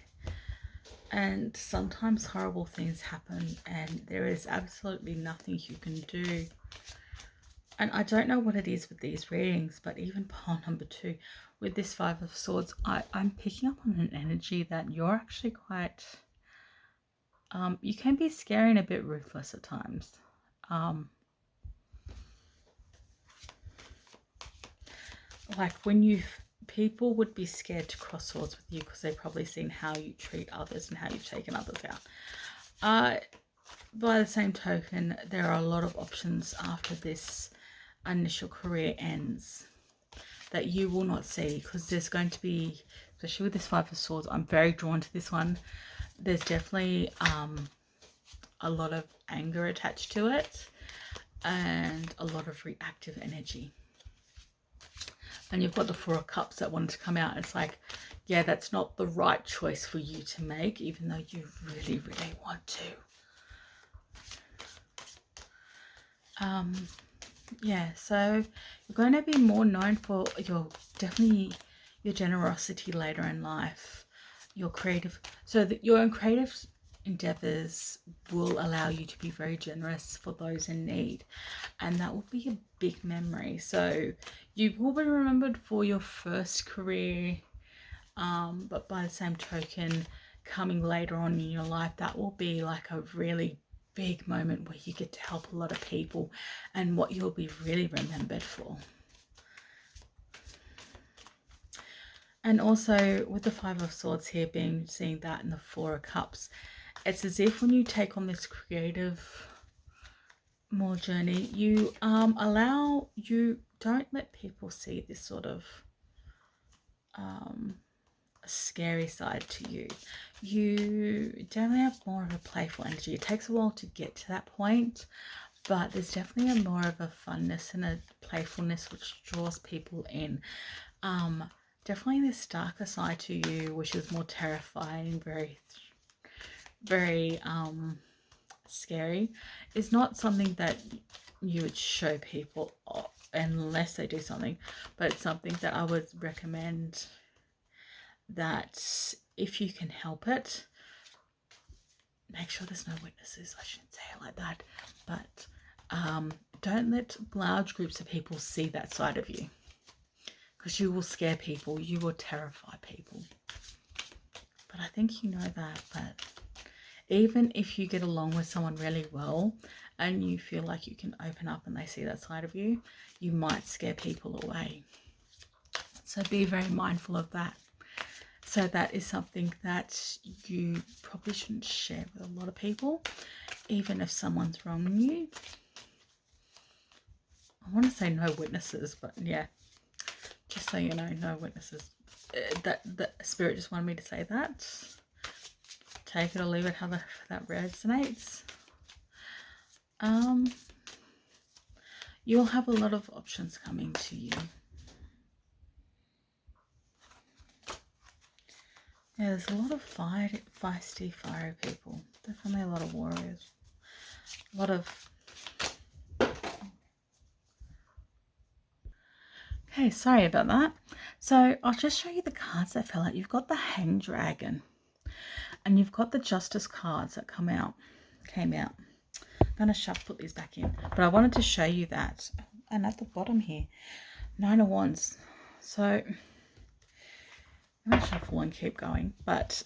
and sometimes horrible things happen and there is absolutely nothing you can do. And I don't know what it is with these readings, but even pile number 2 with this Five of Swords, I'm picking up on an energy that you're actually quite you can be scary and a bit ruthless at times. Like when people would be scared to cross swords with you because they've probably seen how you treat others and how you've taken others out. By the same token, there are a lot of options after this initial career ends that you will not see, because there's going to be, especially with this Five of Swords, I'm very drawn to this one. There's definitely a lot of anger attached to it and a lot of reactive energy. And you've got the Four of Cups that wanted to come out. It's like, yeah, that's not the right choice for you to make, even though you really, really want to. Yeah, so you're going to be more known for your generosity later in life, your creative. So that your creative endeavors will allow you to be very generous for those in need, and that will be a big memory. So you will be remembered for your first career, but by the same token, coming later on in your life, that will be like a really big moment where you get to help a lot of people, and what you'll be really remembered for. And also with the Five of Swords here, seeing that in the Four of Cups, it's as if when you take on this creative more journey, you don't let people see this sort of scary side to you. You definitely have more of a playful energy. It takes a while to get to that point, but there's definitely more of a funness and a playfulness which draws people in. Definitely this darker side to you, which is more terrifying, very, very scary, is not something that you would show people unless they do something, but it's something that I would recommend that if you can help it, make sure there's no witnesses. I shouldn't say it like that, but don't let large groups of people see that side of you, because you will scare people, you will terrify people. But I think you know that. But even if you get along with someone really well and you feel like you can open up and they see that side of you, you might scare people away. So be very mindful of that. So that is something that you probably shouldn't share with a lot of people, even if someone's wronging you. I want to say no witnesses, but yeah, just so you know, no witnesses. That Spirit just wanted me to say that. Take it or leave it, however that resonates. You'll have a lot of options coming to you. Yeah, there's a lot of feisty, fiery people. Definitely a lot of warriors. A lot of... Okay, sorry about that. So I'll just show you the cards that fell out. You've got the Hanged Dragon. And you've got the Justice cards that came out. I'm going to put these back in. But I wanted to show you that. And at the bottom here, 9 of Wands. So I'm going to shuffle and keep going. But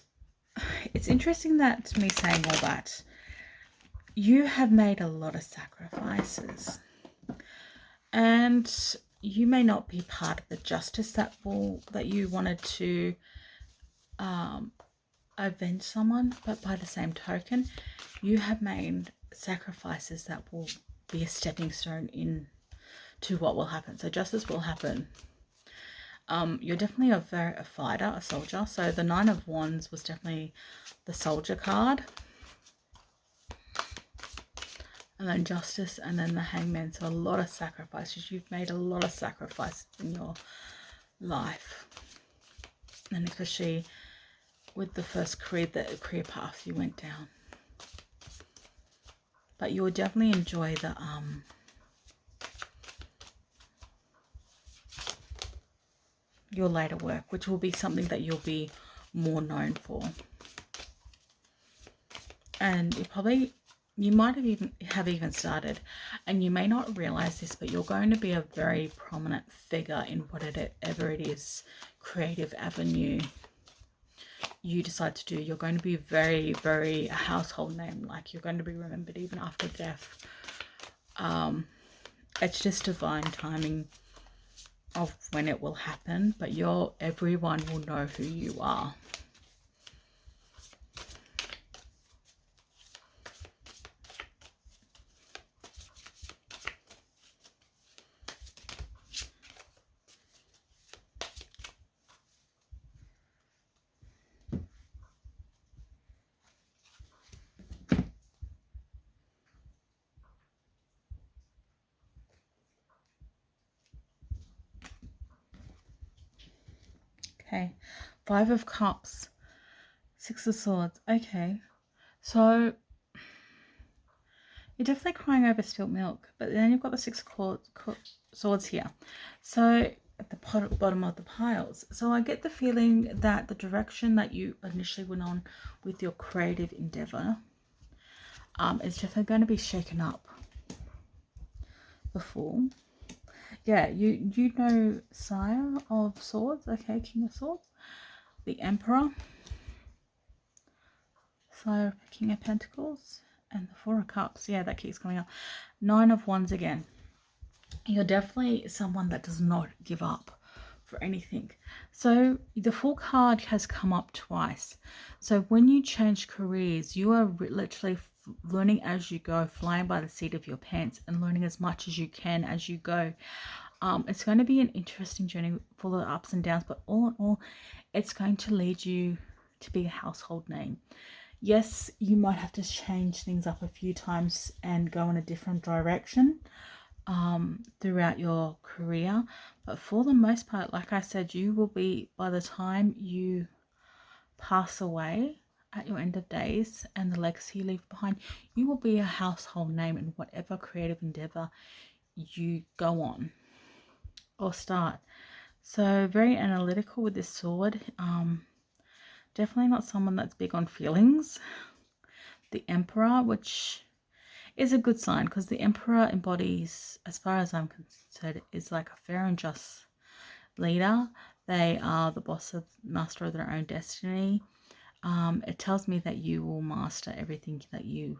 it's interesting that me saying all that, you have made a lot of sacrifices. And you may not be part of the justice that you wanted to avenge someone, but by the same token, you have made sacrifices that will be a stepping stone in to what will happen. So justice will happen. You're definitely a fighter, a soldier. So the 9 of Wands was definitely the soldier card. And then justice, and then the Hangman. So a lot of sacrifices. You've made a lot of sacrifices in your life. And especially with the first career path you went down. But you will definitely enjoy the your later work, which will be something that you'll be more known for. And you might have even started, and you may not realize this, but you're going to be a very prominent figure in whatever it is, creative avenue you decide to do. You're going to be very, very a household name. Like, you're going to be remembered even after death. It's just divine timing of when it will happen, but everyone will know who you are. Okay, 5 of Cups, 6 of Swords. Okay, so you're definitely crying over spilt milk, but then you've got the 6 of Swords here. So at the bottom of the piles. So I get the feeling that the direction that you initially went on with your creative endeavor is definitely going to be shaken up. The Fool. Yeah, you know Sire of Swords. Okay, King of Swords. The Emperor. Sire of King of Pentacles. And the 4 of Cups. Yeah, that keeps coming up. 9 of Wands again. You're definitely someone that does not give up for anything. So the Fool card has come up twice. So when you change careers, you are literally learning as you go, flying by the seat of your pants, and learning as much as you can as you go. It's going to be an interesting journey full of ups and downs, but all in all, it's going to lead you to be a household name. Yes, you might have to change things up a few times and go in a different direction throughout your career, but for the most part, like I said, you will be, by the time you pass away at your end of days and the legacy you leave behind, you will be a household name in whatever creative endeavor you go on or start. So very analytical with this sword. Definitely not someone that's big on feelings. The Emperor, which is a good sign, because the Emperor embodies, as far as I'm concerned, is like a fair and just leader. They are the master of their own destiny. It tells me that you will master everything that you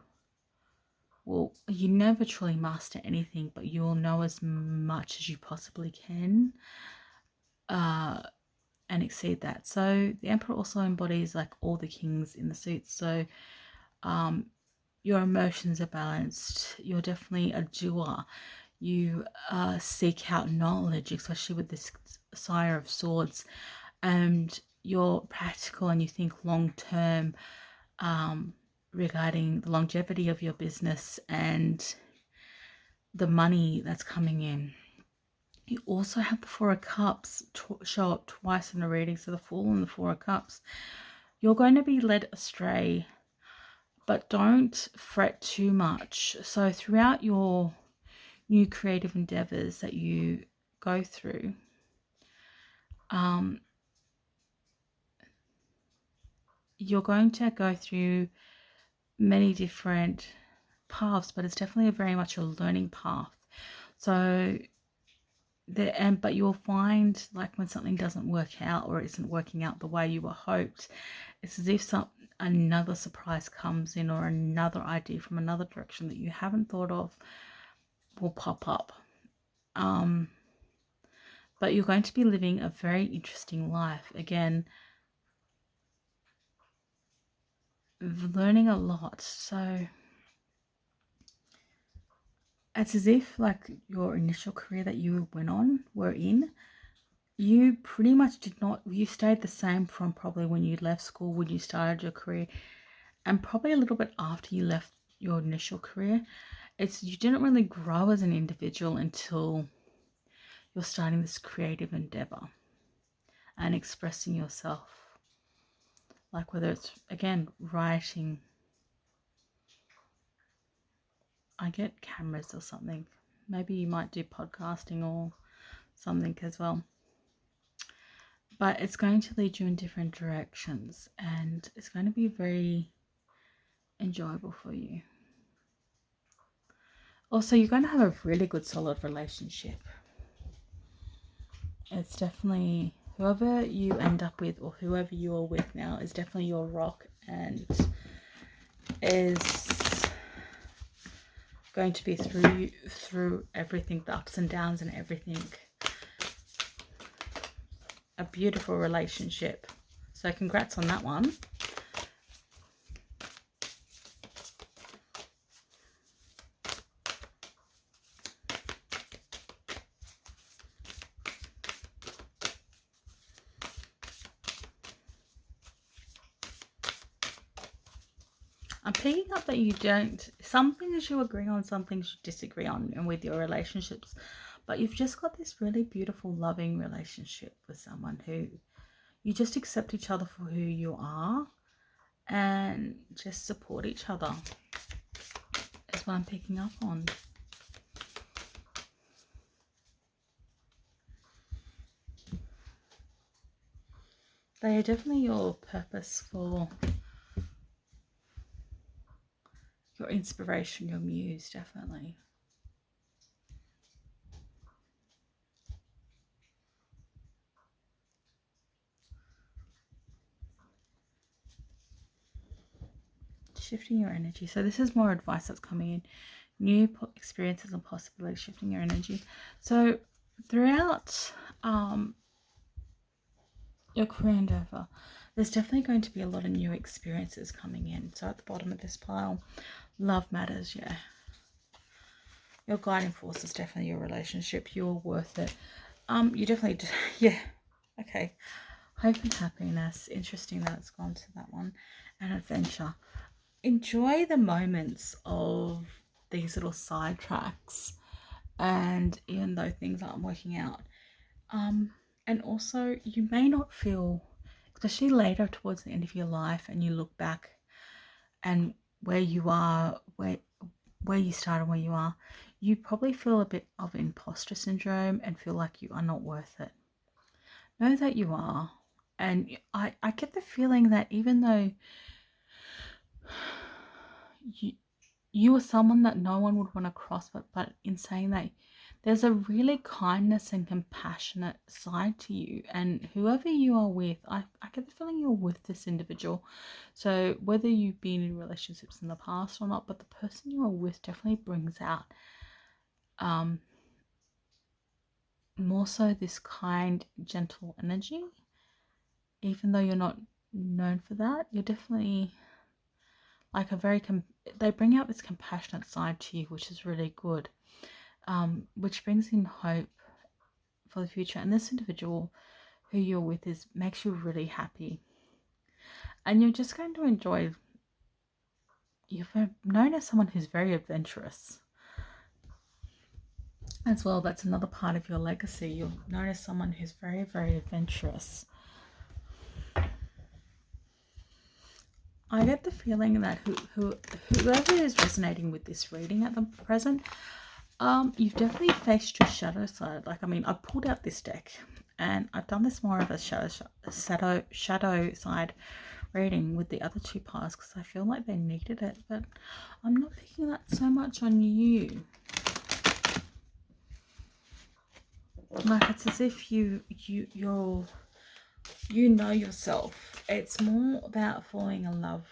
never truly master anything, but you will know as much as you possibly can and exceed that. So the Emperor also embodies like all the kings in the suit. So your emotions are balanced. You're definitely a doer. You seek out knowledge, especially with this Sire of Swords, and you're practical and you think long term regarding the longevity of your business and the money that's coming in. You also have the 4 of Cups show up twice in the reading. So the Fool and the 4 of Cups. You're going to be led astray, but don't fret too much. So throughout your new creative endeavors that you go through, you're going to go through many different paths, but it's definitely very much a learning path. So but you'll find, like, when something doesn't work out or isn't working out the way you were hoped, it's as if another surprise comes in, or another idea from another direction that you haven't thought of will pop up. But you're going to be living a very interesting life. Again, learning a lot. So it's as if, like, your initial career that you were in, you pretty much you stayed the same from probably when you left school, when you started your career, and probably a little bit after you left your initial career. You didn't really grow as an individual until you're starting this creative endeavor and expressing yourself. Like, whether it's, again, writing, I get cameras or something. Maybe you might do podcasting or something as well. But it's going to lead you in different directions, and it's going to be very enjoyable for you. Also, you're going to have a really good, solid relationship. It's definitely, whoever you end up with, or whoever you are with now, is definitely your rock, and is going to be through everything, the ups and downs and everything. A beautiful relationship. So congrats on that one. I'm picking up that some things you agree on, some things you disagree on, and with your relationships, but you've just got this really beautiful, loving relationship with someone who you just accept each other for who you are and just support each other. That's what I'm picking up on. They are definitely your purpose, for your inspiration, your muse, definitely. Shifting your energy. So this is more advice that's coming in. New experiences and possibilities, shifting your energy. So throughout your career endeavor, there's definitely going to be a lot of new experiences coming in. So at the bottom of this pile, love matters. Yeah, your guiding force is definitely your relationship. You're worth it. You definitely yeah, okay. Hope and happiness. Interesting that it's gone to that one. And adventure. Enjoy the moments of these little side tracks, and even though things aren't working out, and also you may not feel, especially later towards the end of your life, and you look back and where you are, where you started, where you are, you probably feel a bit of imposter syndrome and feel like you are not worth it. Know that you are. And I get the feeling that even though you are someone that no one would want to cross, but in saying that, there's a really kindness and compassionate side to you, and whoever you are with, I get the feeling you're with this individual. So whether you've been in relationships in the past or not, but the person you are with definitely brings out more so this kind, gentle energy. Even though you're not known for that, you're definitely like they bring out this compassionate side to you, which is really good, which brings in hope for the future. And this individual who you're with makes you really happy, and you're just going to enjoy. You're known as someone who's very adventurous as well. That's another part of your legacy. You're known as someone who's very, very adventurous. I get the feeling that whoever is resonating with this reading at the present, you've definitely faced your shadow side. Like, I mean, I pulled out this deck, and I've done this more of a shadow side reading with the other 2 piles because I feel like they needed it, but I'm not picking that so much on you. Like, it's as if you know yourself. It's more about falling in love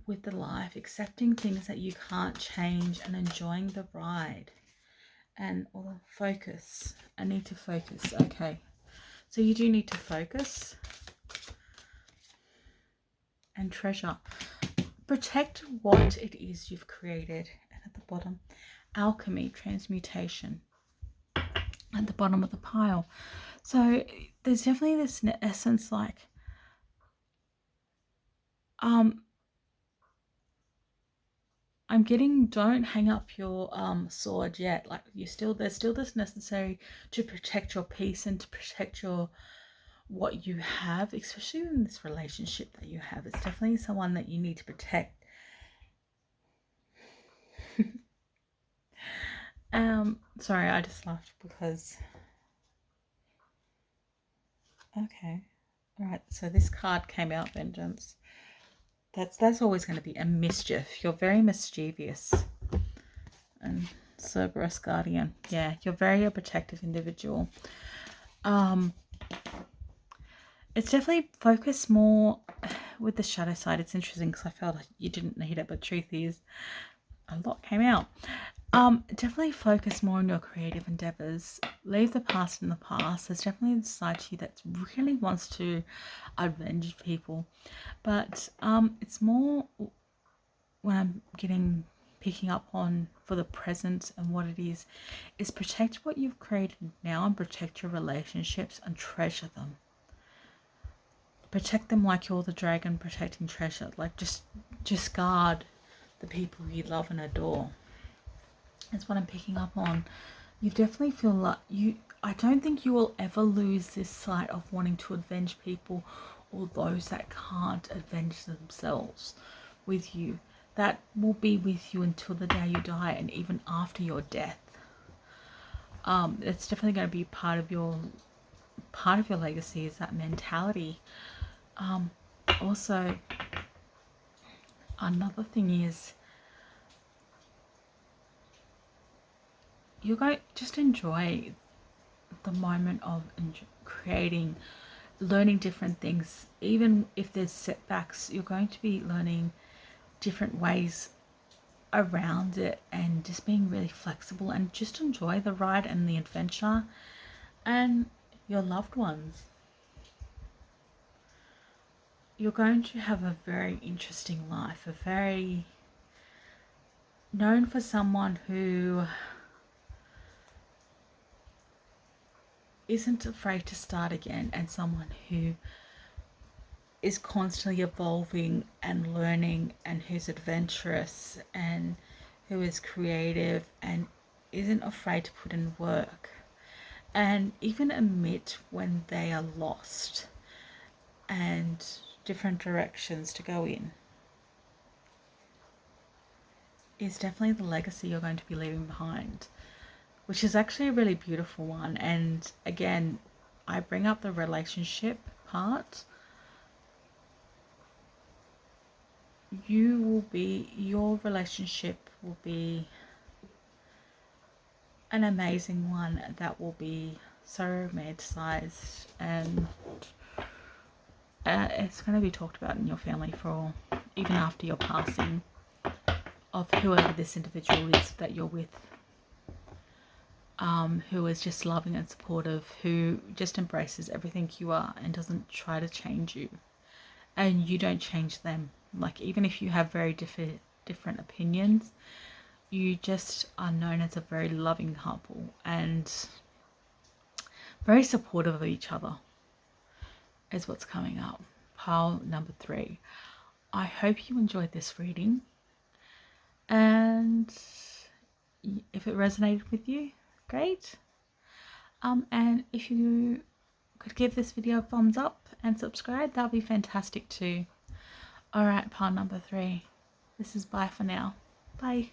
with the life, accepting things that you can't change, and enjoying the ride. And or focus. I need to focus. Okay, so you do need to focus and treasure. Protect what it is you've created. And at the bottom, alchemy, transmutation. At the bottom of the pile. So there's definitely this essence like I'm getting, don't hang up your sword yet. Like, there's still this necessary to protect your peace and to protect your what you have, especially in this relationship that you have. It's definitely someone that you need to protect. Sorry, I just laughed because okay. Alright, so this card came out, vengeance. That's always going to be a mischief. You're very mischievous. And Cerberus Guardian. Yeah, you're very a protective individual. It's definitely focused more with the shadow side. It's interesting because I felt like you didn't need it, but truth is a lot came out. Definitely focus more on your creative endeavors. Leave the past in the past. There's definitely a side to you that really wants to avenge people, but it's more when I'm picking up on for the present and what it is protect what you've created now and protect your relationships and treasure them. Protect them like you're the dragon protecting treasure. Like, just guard the people you love and adore. That's what I'm picking up on. You definitely feel like I don't think you will ever lose this sight of wanting to avenge people or those that can't avenge themselves with you. That will be with you until the day you die and even after your death. It's definitely going to be part of your legacy, is that mentality. Also, another thing is you're going to just enjoy the moment of creating, learning different things. Even if there's setbacks, you're going to be learning different ways around it and just being really flexible and just enjoy the ride and the adventure and your loved ones. You're going to have a very interesting life, a very known for someone who isn't afraid to start again, and someone who is constantly evolving and learning, and who's adventurous and who is creative and isn't afraid to put in work and even admit when they are lost and different directions to go in. Is definitely the legacy you're going to be leaving behind, which is actually a really beautiful one. And again, I bring up the relationship part. Your relationship will be an amazing one that will be so romanticized, and it's going to be talked about in your family for even after your passing of whoever this individual is that you're with, who is just loving and supportive, who just embraces everything you are and doesn't try to change you, and you don't change them. Like, even if you have very different opinions, you just are known as a very loving couple and very supportive of each other, is what's coming up. Pile number 3. I hope you enjoyed this reading, and if it resonated with you, great. And if you could give this video a thumbs up and subscribe, that would be fantastic too. Alright, pile number 3. This is bye for now. Bye.